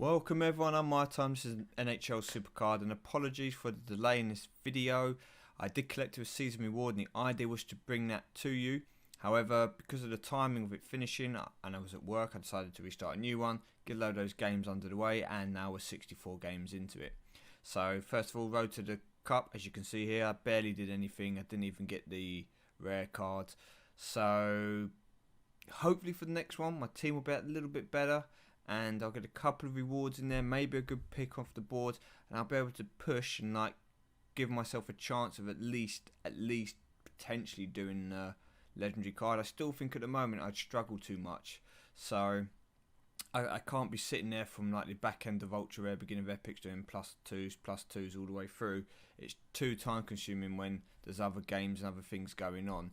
Welcome everyone, I'm MyTyme. This is NHL Supercard, and apologies for the delay in this video. I did collect a season reward and the idea was to bring that to you. However, because of the timing of it finishing and I was at work, I decided to restart a new one, get a load of those games under the way, and now we're 64 games into it. So first of all, road to the cup. As you can see here, I barely did anything. I didn't even get the rare cards. So hopefully for the next one, my team will be a little bit better, and I'll get a couple of rewards in there, maybe a good pick off the board, and I'll be able to push and give myself a chance of at least potentially doing a legendary card. I still think at the moment I'd struggle too much, so I can't be sitting there from the back end of ultra rare, beginning of epics, doing plus twos all the way through. It's too time consuming when there's other games and other things going on.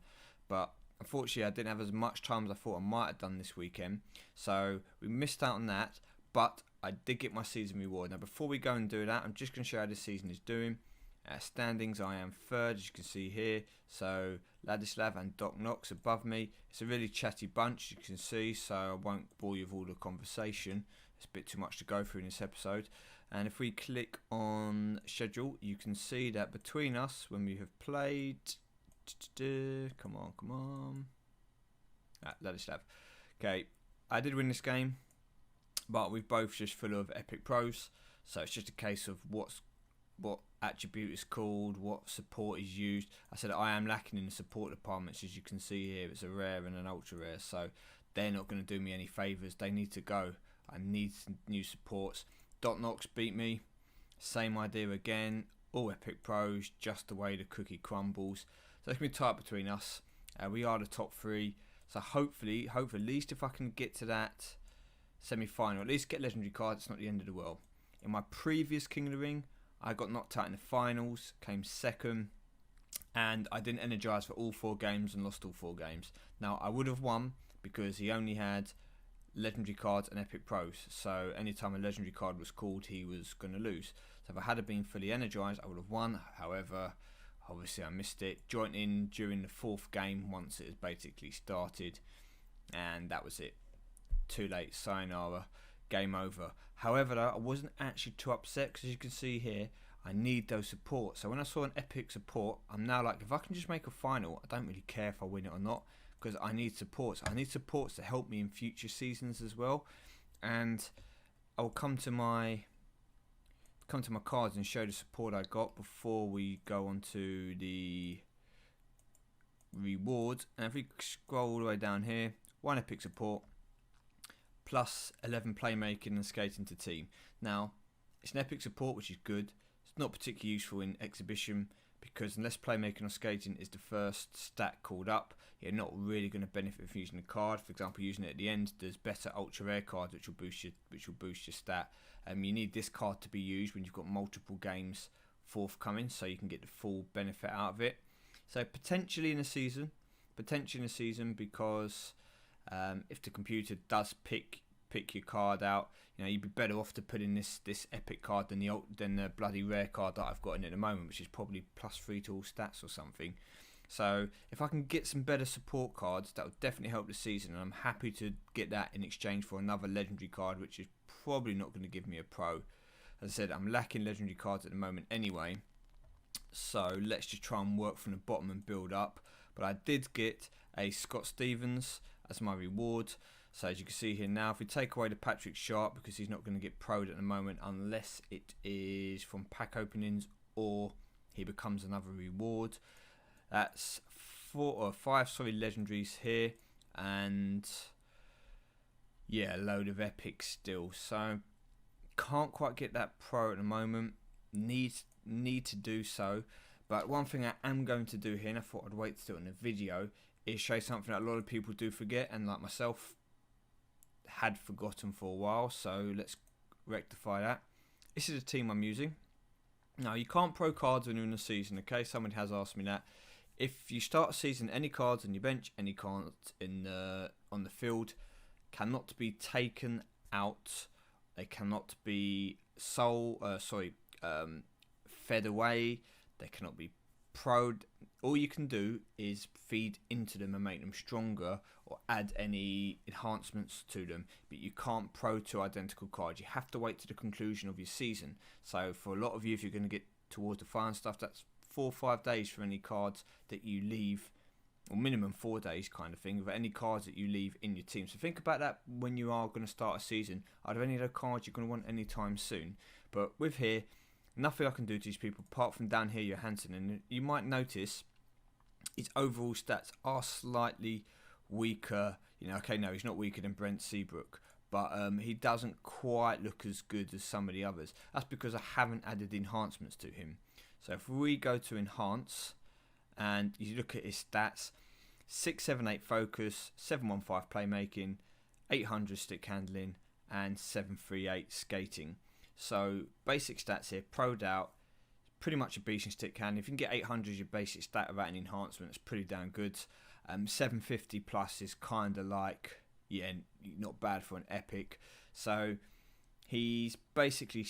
But unfortunately, I didn't have as much time as I thought I might have done this weekend, so we missed out on that, but I did get my season reward. Now, before we go and do that, I'm just going to show you how this season is doing. Standings, I am third, as you can see here, so Ladislav and Doc Knox above me. It's a really chatty bunch, you can see, so I won't bore you with all the conversation. It's a bit too much to go through in this episode. And if we click on schedule, you can see that between us, when we have played... Come on. Ladislav. Okay, I did win this game, but we've both just full of epic pros, so it's just a case of what attribute is called, what support is used. I said I am lacking in the support departments, as you can see here. It's a rare and an ultra rare, so they're not going to do me any favours. They need to go. I need some new supports. Dot Knox beat me. Same idea again. All epic pros, just the way the cookie crumbles. So it's going to be tight between us. We are the top three. So hopefully, at least if I can get to that semi-final, at least get legendary cards, it's not the end of the world. In my previous King of the Ring, I got knocked out in the finals, came second, and I didn't energise for all 4 games and lost all 4 games. Now, I would have won because he only had legendary cards and epic pros. So anytime a legendary card was called, he was going to lose. So if I had been fully energised, I would have won. However, obviously I missed it. Joined in during the 4th game once it has basically started, and that was it. Too late, sayonara, game over. However, though, I wasn't actually too upset because, as you can see here, I need those supports. So when I saw an epic support, I'm now like, if I can just make a final, I don't really care if I win it or not, because I need supports. I need supports to help me in future seasons as well. And I'll come to my cards and show the support I got before we go on to the rewards. And if we scroll all the way down here, 1 epic support plus 11 playmaking and skating to team. Now, it's an epic support, which is good. It's not particularly useful in exhibition because unless playmaking or skating is the first stat called up, you're not really going to benefit from using the card. For example, using it at the end, there's better ultra rare cards which will boost your stat. You need this card to be used when you've got multiple games forthcoming, so you can get the full benefit out of it. So potentially in a season, because if the computer does pick your card out, you'd be better off to put in this epic card than the bloody rare card that I've got in at the moment, which is probably +3 to all stats or something. So if I can get some better support cards, that would definitely help the season, and I'm happy to get that in exchange for another legendary card, which is probably not going to give me a pro. As I said, I'm lacking legendary cards at the moment anyway, so let's just try and work from the bottom and build up. But I did get a Scott Stevens as my reward. So as you can see here now, if we take away the Patrick Sharp, because he's not going to get pro'd at the moment unless it is from pack openings or he becomes another reward. That's 5 legendaries here, and yeah, a load of epics still. So can't quite get that pro at the moment. Need to do so. But one thing I am going to do here, and I thought I'd wait to do it in the video, is show something that a lot of people do forget, and like myself had forgotten for a while. So let's rectify that. This is the team I'm using. Now, you can't pro cards when you're in the season, okay? Someone has asked me that. If you start a season, any cards on your bench, any cards on the field cannot be taken out. They cannot be fed away. They cannot be all you can do is feed into them and make them stronger or add any enhancements to them, but you can't pro two identical cards. You have to wait to the conclusion of your season. So for a lot of you, if you're going to get towards the final stuff, that's 4 or 5 days for any cards that you leave, or minimum 4 days kind of thing, of any cards that you leave in your team. So think about that when you are going to start a season. Are there any of those cards you're going to want anytime soon? But with here, nothing I can do to these people apart from down here Johansson, and you might notice his overall stats are slightly weaker. You know, okay, no, he's not weaker than Brent Seabrook, but he doesn't quite look as good as some of the others. That's because I haven't added enhancements to him. So if we go to enhance and you look at his stats, 678 focus, 715 playmaking, 800 stick handling, and 738 skating. So basic stats here, pro'd out, pretty much a beast in stick handling. If you can get 800 as your basic stat without an enhancement, it's pretty damn good. 750 plus is kind of like, yeah, not bad for an epic. So he's basically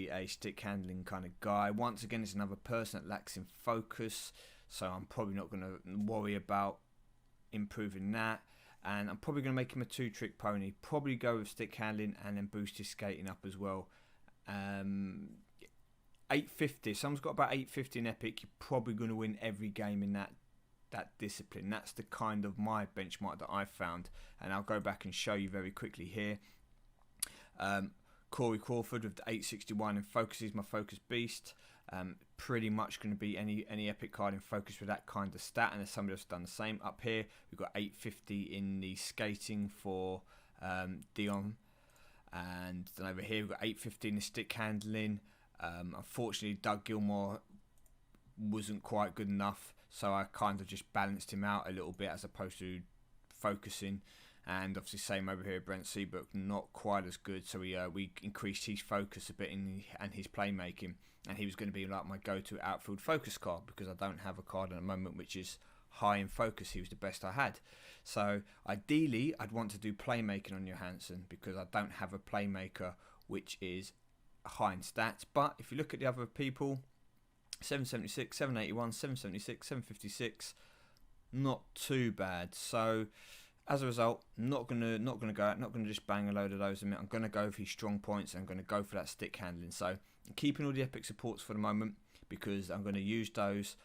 a stick handling kind of guy. Once again, it's another person that lacks in focus, so I'm probably not going to worry about improving that. And I'm probably going to make him a 2-trick pony. Probably go with stick handling and then boost his skating up as well. 850. If someone's got about 850 in epic, you're probably going to win every game in that discipline. That's the kind of my benchmark that I've found, and I'll go back and show you very quickly here. Corey Crawford with the 861 in focus is my focus beast. Pretty much going to be any epic card in focus with that kind of stat, and there's somebody else done the same. Up here we've got 850 in the skating for Dion, and then over here we've got 850 in the stick handling. Unfortunately, Doug Gilmore wasn't quite good enough, so I kind of just balanced him out a little bit as opposed to focusing. And obviously same over here, Brent Seabrook, not quite as good, so we increased his focus a bit and his playmaking, and he was going to be like my go-to outfield focus card because I don't have a card at the moment which is high in focus. He was the best I had. So ideally I'd want to do playmaking on Johansson because I don't have a playmaker which is high in stats. But if you look at the other people, 776, 781, 776, 756, not too bad. So as a result, not gonna go out, not gonna just bang a load of those in. I'm gonna go for his strong points and I'm gonna go for that stick handling. So I'm keeping all the epic supports for the moment because I'm gonna use those.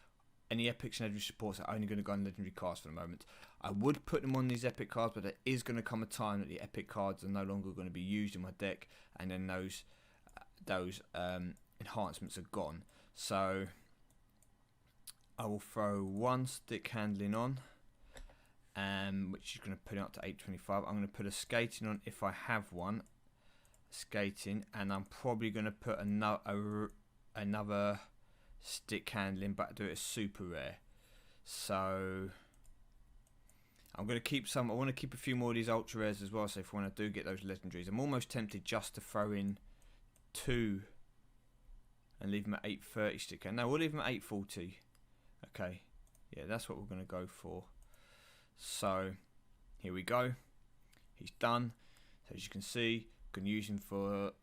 Any epics and legendary supports are only gonna go on legendary cards for the moment. I would put them on these epic cards, but there is gonna come a time that the epic cards are no longer gonna be used in my deck, and then those enhancements are gone. So I will throw one stick handling on, which is going to put it up to 825. I'm going to put a skating on if I have one. Skating, and I'm probably going to put another stick handling, but do it as super rare. So I'm going to keep some. I want to keep a few more of these ultra rares as well. So if when I do get those legendaries, I'm almost tempted just to throw in 2 and leave them at 830 stick. No, we'll leave them at 840. Okay, yeah, that's what we're going to go for. So here we go. He's done. So as you can see, I can use him for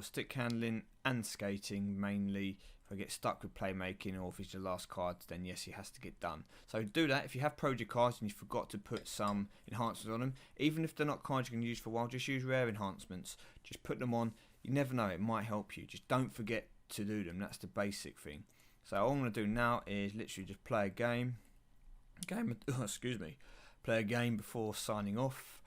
stick handling and skating mainly. If I get stuck with playmaking or if he's the last card, then yes, he has to get done. So do that. If you have project cards and you forgot to put some enhancements on them, even if they're not cards you can use for a while, just use rare enhancements. Just put them on. You never know, it might help you. Just don't forget to do them. That's the basic thing. So all I'm going to do now is literally just play a game. Play a game before signing off.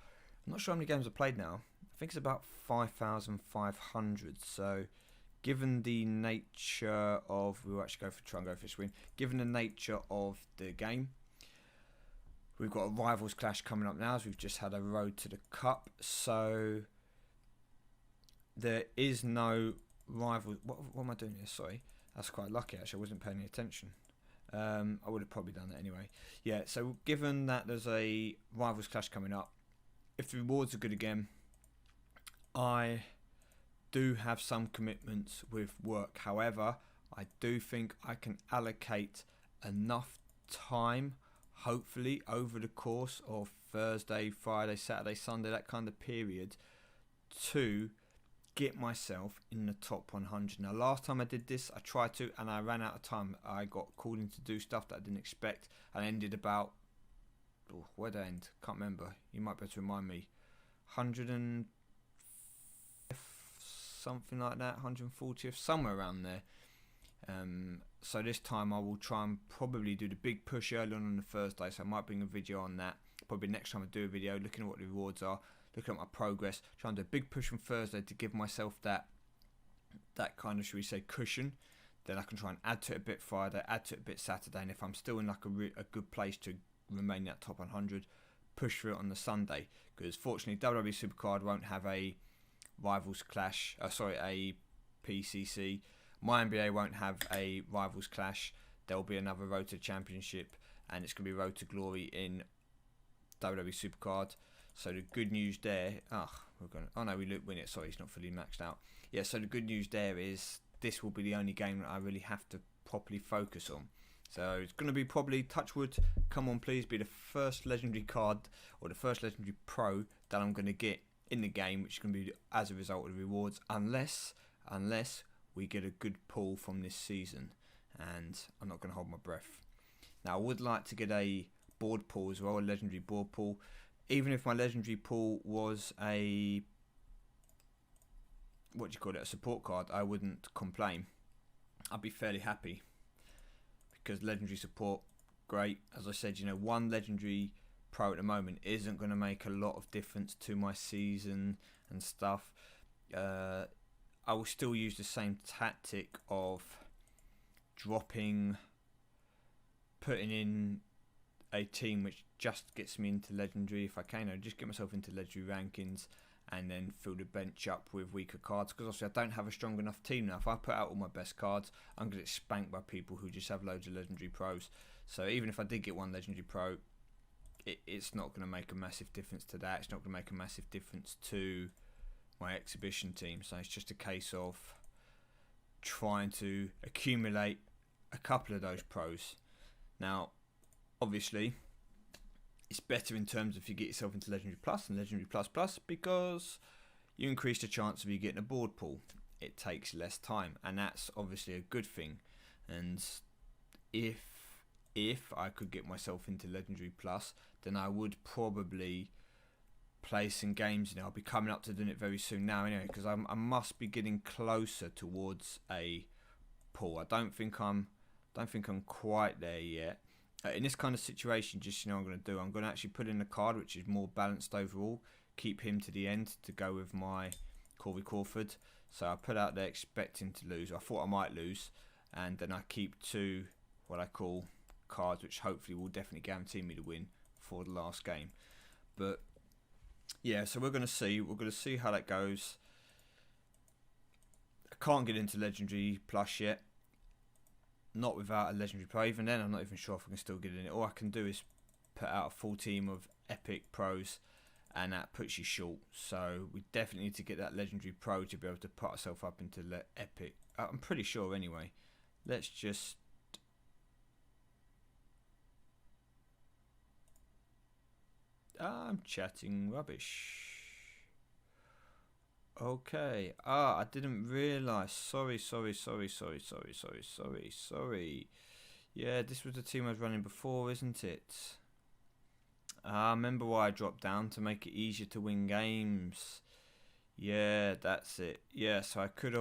I'm not sure how many games I've played now. I think it's about 5,500. So given the nature of, we'll actually try and go for this win. Given the nature of the game, we've got a rivals clash coming up now as we've just had a road to the cup. So there is no rival. What am I doing here? Sorry. That's quite lucky actually, I wasn't paying any attention. I would have probably done that anyway. Yeah, so given that there's a rivals clash coming up, if the rewards are good again, I do have some commitments with work. However, I do think I can allocate enough time, hopefully over the course of Thursday, Friday, Saturday, Sunday, that kind of period, to get myself in the top 100. Now, last time I did this, I tried to, and I ran out of time. I got called in to do stuff that I didn't expect, and I ended about, where'd I end? Can't remember. You might be able to remind me. 100 and something like that, 140th, somewhere around there. So this time I will try and probably do the big push early on the Thursday, so I might bring a video on that. Probably next time I do a video, looking at what the rewards are, looking at my progress, trying to do a big push on Thursday to give myself that kind of, should we say, cushion. Then I can try and add to it a bit Friday, add to it a bit Saturday, and if I'm still in like a good place to remain in that top 100, push for it on the Sunday. Because fortunately WWE Supercard won't have a Rivals Clash, a PCC. My NBA won't have a Rivals Clash. There'll be another Road to Championship, and it's going to be Road to Glory in WWE Supercard. So the good news there, oh no, we win it. Sorry, it's not fully maxed out. Yeah, so the good news there is this will be the only game that I really have to properly focus on. So it's going to be probably, touch wood, come on please, be the first legendary card or the first legendary pro that I'm going to get in the game, which is going to be as a result of the rewards, unless we get a good pull from this season, and I'm not going to hold my breath. Now I would like to get a board pull as well, a legendary board pull. Even if my legendary pull was a, a support card, I wouldn't complain. I'd be fairly happy, because legendary support, great. As I said, one legendary pro at the moment isn't going to make a lot of difference to my season and stuff. I will still use the same tactic of putting in a team which just gets me into legendary if I can. I'll just get myself into legendary rankings and then fill the bench up with weaker cards, because obviously I don't have a strong enough team now. If I put out all my best cards, I'm going to get spanked by people who just have loads of legendary pros. So even if I did get one legendary pro, it's not going to make a massive difference to that. It's not going to make a massive difference to my exhibition team. So it's just a case of trying to accumulate a couple of those pros. Now obviously it's better in terms of if you get yourself into legendary plus and legendary plus plus, because you increase the chance of you getting a board pull. It takes less time, and that's obviously a good thing. And if I could get myself into legendary plus, then I would probably play some games, I'll be coming up to doing it very soon now anyway, because I must be getting closer towards a pull. I don't think I'm quite there yet. In this kind of situation, just what I'm going to do, I'm going to actually put in a card which is more balanced overall, keep him to the end to go with my Corey Crawford. So I put out there expecting to lose. I thought I might lose, and then I keep two what I call cards which hopefully will definitely guarantee me the win for the last game. But yeah, so we're going to see how that goes. I can't get into legendary plus yet, not without a legendary pro. Even then I'm not even sure if I can still get in it. All I can do is put out a full team of epic pros, and that puts you short. So we definitely need to get that legendary pro to be able to put ourselves up into epic. I'm pretty sure anyway. Let's just I'm chatting rubbish. Okay. I didn't realise. Sorry. Yeah, this was the team I was running before, isn't it? I remember why I dropped down, to make it easier to win games. Yeah, that's it. Yeah, so I could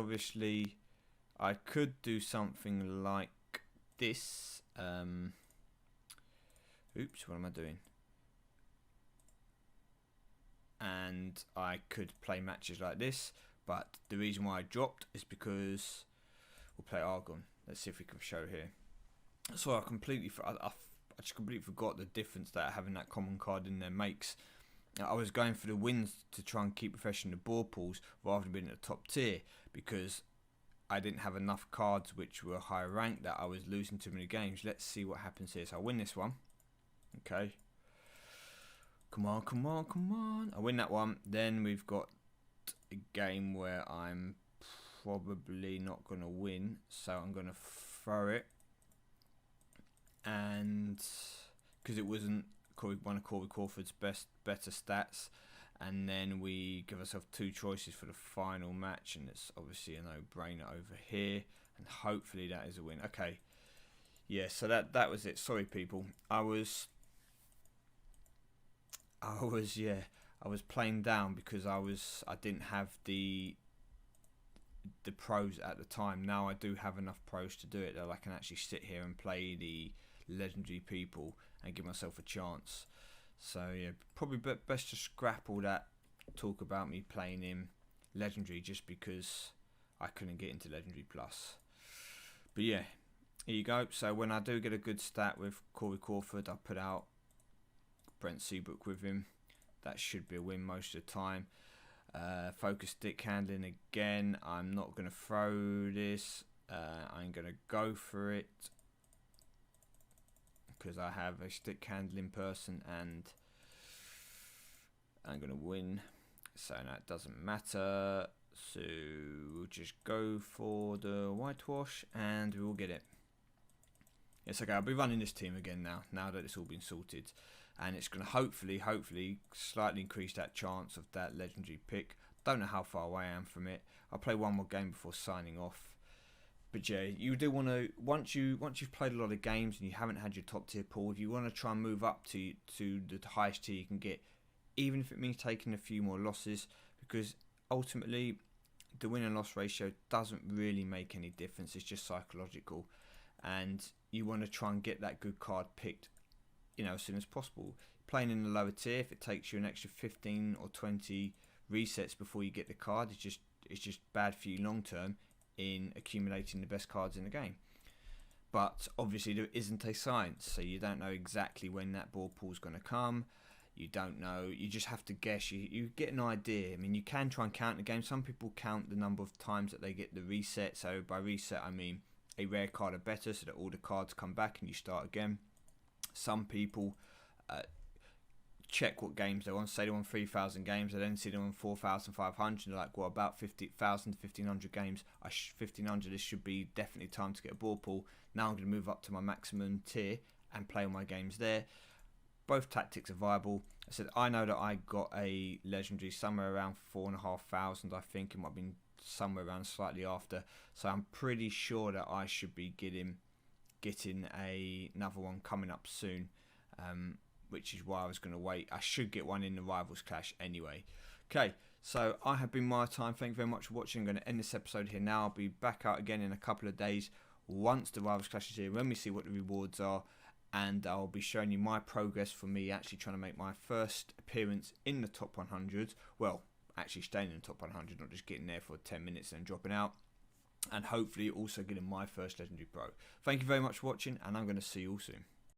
do something like this. Oops, what am I doing? And I could play matches like this, but the reason why I dropped is because we'll play Argon. Let's see if we can show here. So I just completely forgot the difference that having that common card in there makes. I was going for the wins to try and keep refreshing the board pools rather than being at the top tier, because I didn't have enough cards which were higher ranked that I was losing too many games. Let's see what happens here. So I win this one. Okay. Come on. I win that one. Then we've got a game where I'm probably not going to win, so I'm going to throw it. And because it wasn't one of Corey Crawford's better stats, and then we give ourselves 2 choices for the final match, and it's obviously a no-brainer over here, and hopefully that is a win. Okay, yeah, so that was it. Sorry people, I was playing down because I didn't have the pros at the time. Now I do have enough pros to do it, that I can actually sit here and play the legendary people and give myself a chance. So yeah, probably best to scrap all that talk about me playing in legendary, just because I couldn't get into legendary plus. But yeah, here you go. So when I do get a good stat with Corey Crawford, I put out Brent Seabrook with him. That should be a win most of the time. Focus stick handling again. I'm not going to throw this. I'm going to go for it because I have a stick handling person and I'm going to win. So that doesn't matter. So we'll just go for the whitewash and we will get it. It's okay. I'll be running this team again now that it's all been sorted. And it's going to hopefully slightly increase that chance of that legendary pick. Don't know how far away I am from it. I'll play one more game before signing off. But yeah, you do want to, once you've played a lot of games and you haven't had your top tier pool, if you want to try and move up to the highest tier you can get, even if it means taking a few more losses, because ultimately the win and loss ratio doesn't really make any difference. It's just psychological, and you want to try and get that good card picked, as soon as possible. Playing in the lower tier, if it takes you an extra 15 or 20 resets before you get the card, it's just bad for you long term in accumulating the best cards in the game. But obviously there isn't a science, so you don't know exactly when that board pool is going to come. You don't know, you just have to guess. You get an idea. I mean, you can try and count the game. Some people count the number of times that they get the reset. So by reset I mean a rare card or better, so that all the cards come back and you start again. Some people check what games they want. Say they want 3,000 games, they then see them on 4,500. They're like, well, about 50,000 to 1,500 games. 1,500, this should be definitely time to get a ball pool. Now I'm going to move up to my maximum tier and play all my games there. Both tactics are viable. I said I know that I got a legendary somewhere around 4,500. I think it might have been somewhere around slightly after. So I'm pretty sure that I should be getting another one coming up soon, which is why I was going to wait. I should get one in the Rivals Clash anyway. Okay, so I have been MyTyme. Thank you very much for watching. I'm going to end this episode here now. I'll be back out again in a couple of days once the Rivals Clash is here, when we see what the rewards are, and I'll be showing you my progress for me actually trying to make my first appearance in the top 100. Well, actually staying in the top 100, not just getting there for 10 minutes and dropping out. And hopefully also getting my first Legendary Pro. Thank you very much for watching, and I'm going to see you all soon.